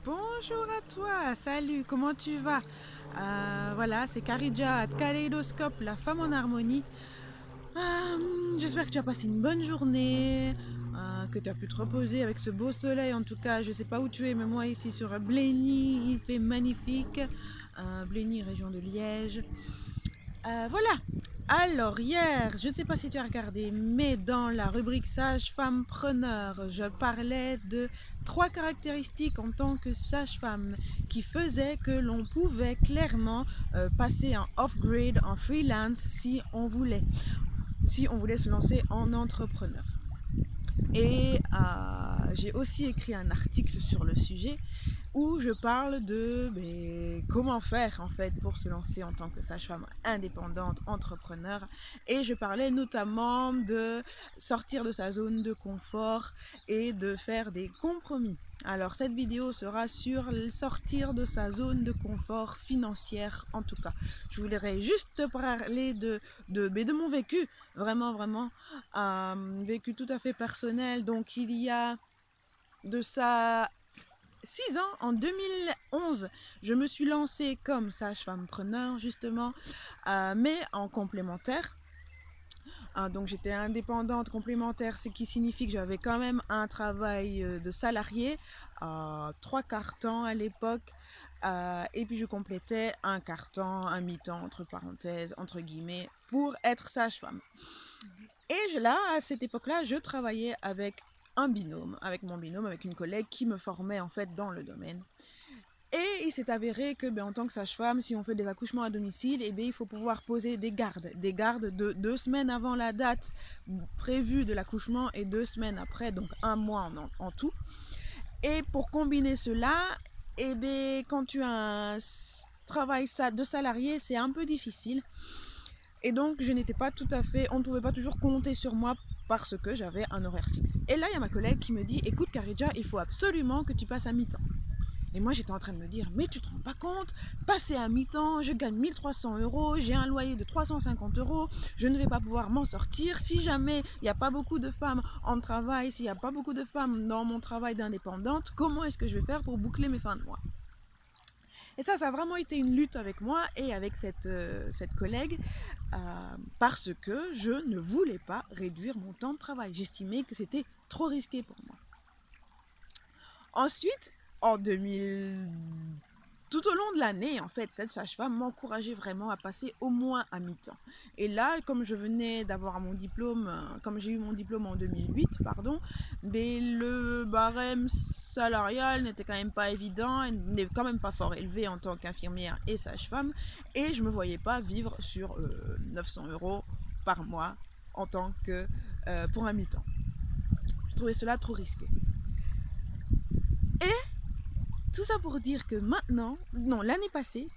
Bonjour à toi, salut, comment tu vas? Voilà, c'est Karidja à Kaléidoscope, la femme en harmonie. J'espère que tu as passé une bonne journée, que tu as pu te reposer avec ce beau soleil. En tout cas, je ne sais pas où tu es, mais moi ici sur Blény, il fait magnifique. Blény, région de Liège. Voilà. Alors hier, je ne sais pas si tu as regardé, mais dans la rubrique sage-femme preneur, je parlais de 3 caractéristiques en tant que sage-femme qui faisaient que l'on pouvait clairement passer en off-grid, en freelance si on voulait se lancer en entrepreneur. Et j'ai aussi écrit un article sur le sujet où je parle de comment faire en fait pour se lancer en tant que sage-femme indépendante, entrepreneur. Et je parlais notamment de sortir de sa zone de confort et de faire des compromis. Alors cette vidéo sera sur sortir de sa zone de confort financière en tout cas. Je voudrais juste te parler de mon vécu, vraiment, vécu tout à fait personnel. Donc il y a de ça 6 ans, en 2011, je me suis lancée comme sage-femme preneur, justement, mais en complémentaire. Donc j'étais indépendante complémentaire, ce qui signifie que j'avais quand même un travail de salarié, 3 quarts-temps à l'époque, et puis je complétais un quart-temps, un mi-temps, entre parenthèses, entre guillemets, pour être sage-femme. Et là, à cette époque-là, je travaillais avec mon binôme, avec une collègue qui me formait en fait dans le domaine. Et il s'est avéré que en tant que sage-femme, si on fait des accouchements à domicile, il faut pouvoir poser des gardes de 2 semaines avant la date prévue de l'accouchement et 2 semaines après, donc un mois en tout. Et pour combiner cela, quand tu as un travail de salarié, c'est un peu difficile. Et donc, je n'étais pas tout à fait, on ne pouvait pas toujours compter sur moi parce que j'avais un horaire fixe. Et là, il y a ma collègue qui me dit, écoute Karidja, il faut absolument que tu passes à mi-temps. Et moi, j'étais en train de me dire, mais tu te rends pas compte, passer à mi-temps, je gagne 1 300 €, j'ai un loyer de 350 €, je ne vais pas pouvoir m'en sortir. Si jamais il n'y a pas beaucoup de femmes en travail, s'il n'y a pas beaucoup de femmes dans mon travail d'indépendante, comment est-ce que je vais faire pour boucler mes fins de mois? Et ça a vraiment été une lutte avec moi et avec cette collègue, parce que je ne voulais pas réduire mon temps de travail. J'estimais que c'était trop risqué pour moi. Ensuite, en 2000, tout au long de l'année, en fait, cette sage-femme m'encourageait vraiment à passer au moins à mi-temps. Et là, comme je venais d'avoir mon diplôme, comme j'ai eu mon diplôme en 2008, pardon, le barème salarial n'était quand même pas évident, n'est quand même pas fort élevé en tant qu'infirmière et sage-femme, et je ne me voyais pas vivre sur 900 € par mois en tant que pour un mi-temps. Je trouvais cela trop risqué. Et tout ça pour dire que maintenant, non, l'année passée,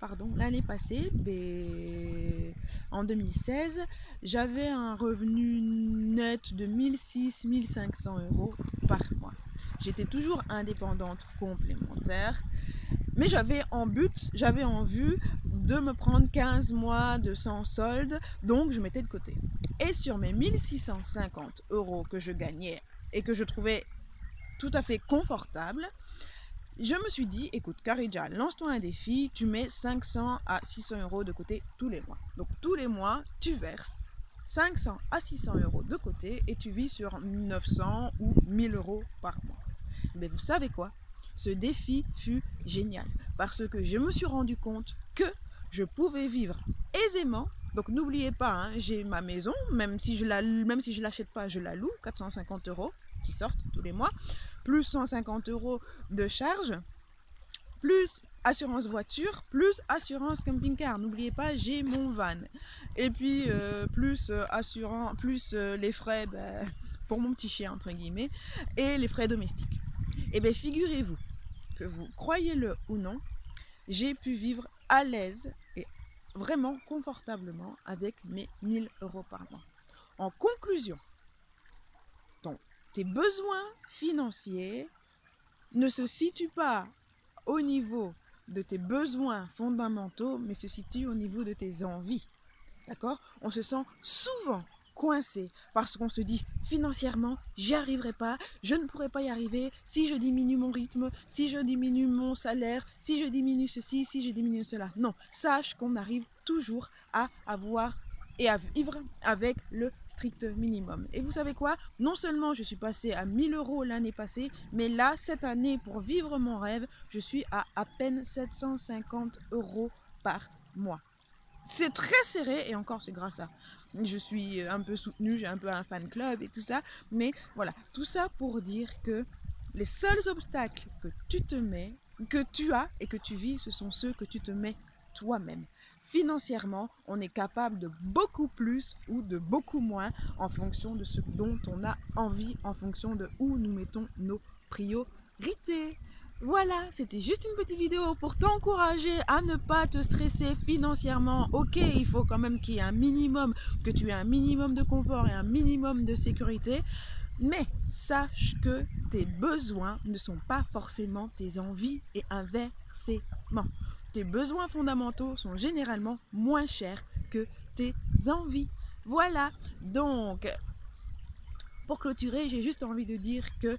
en 2016, j'avais un revenu net de 1 600–1 500 € par mois. J'étais toujours indépendante complémentaire, mais j'avais en vue de me prendre 15 mois de sans solde, donc je mettais de côté. Et sur mes 1 650 € que je gagnais et que je trouvais tout à fait confortable, je me suis dit, écoute Karidja, lance-toi un défi, tu mets 500 à 600 € de côté tous les mois. Donc tous les mois, tu verses 500 à 600 € de côté et tu vis sur 900 ou 1000 € par mois. Mais vous savez quoi? Ce défi fut génial parce que je me suis rendu compte que je pouvais vivre aisément. Donc n'oubliez pas, j'ai ma maison, même si je l'achète pas, je la loue, 450 € qui sortent tous les mois, plus 150 € de charges, plus assurance voiture, plus assurance camping-car. N'oubliez pas, j'ai mon van. Et puis plus les frais pour mon petit chien entre guillemets et les frais domestiques. Et bien figurez-vous que vous croyez-le ou non, j'ai pu vivre à l'aise et vraiment confortablement avec mes 1000 € par mois. En conclusion, donc, tes besoins financiers ne se situent pas au niveau de tes besoins fondamentaux, mais se situent au niveau de tes envies. D'accord? On se sent souvent coincé parce qu'on se dit financièrement, j'y arriverai pas, je ne pourrai pas y arriver si je diminue mon rythme, si je diminue mon salaire, si je diminue ceci, si je diminue cela. Non, sache qu'on arrive toujours à avoir et à vivre avec le strict minimum. Et vous savez quoi? Non seulement je suis passée à 1000 euros l'année passée, mais là, cette année, pour vivre mon rêve, je suis à peine 750 euros par mois. C'est très serré et encore c'est grâce à je suis un peu soutenue, j'ai un peu un fan club et tout ça, mais voilà, tout ça pour dire que les seuls obstacles que tu te mets, que tu as et que tu vis, ce sont ceux que tu te mets toi-même. Financièrement, on est capable de beaucoup plus ou de beaucoup moins en fonction de ce dont on a envie, en fonction de où nous mettons nos priorités. Voilà, c'était juste une petite vidéo pour t'encourager à ne pas te stresser financièrement. Ok, il faut quand même qu'il y ait un minimum, que tu aies un minimum de confort et un minimum de sécurité. Mais sache que tes besoins ne sont pas forcément tes envies et inversement. Tes besoins fondamentaux sont généralement moins chers que tes envies. Voilà, donc pour clôturer, j'ai juste envie de dire que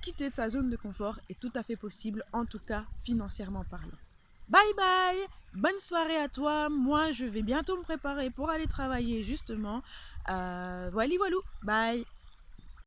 quitter sa zone de confort est tout à fait possible, en tout cas financièrement parlant. Bye bye, bonne soirée à toi. Moi, je vais bientôt me préparer pour aller travailler justement. Voilà, bye.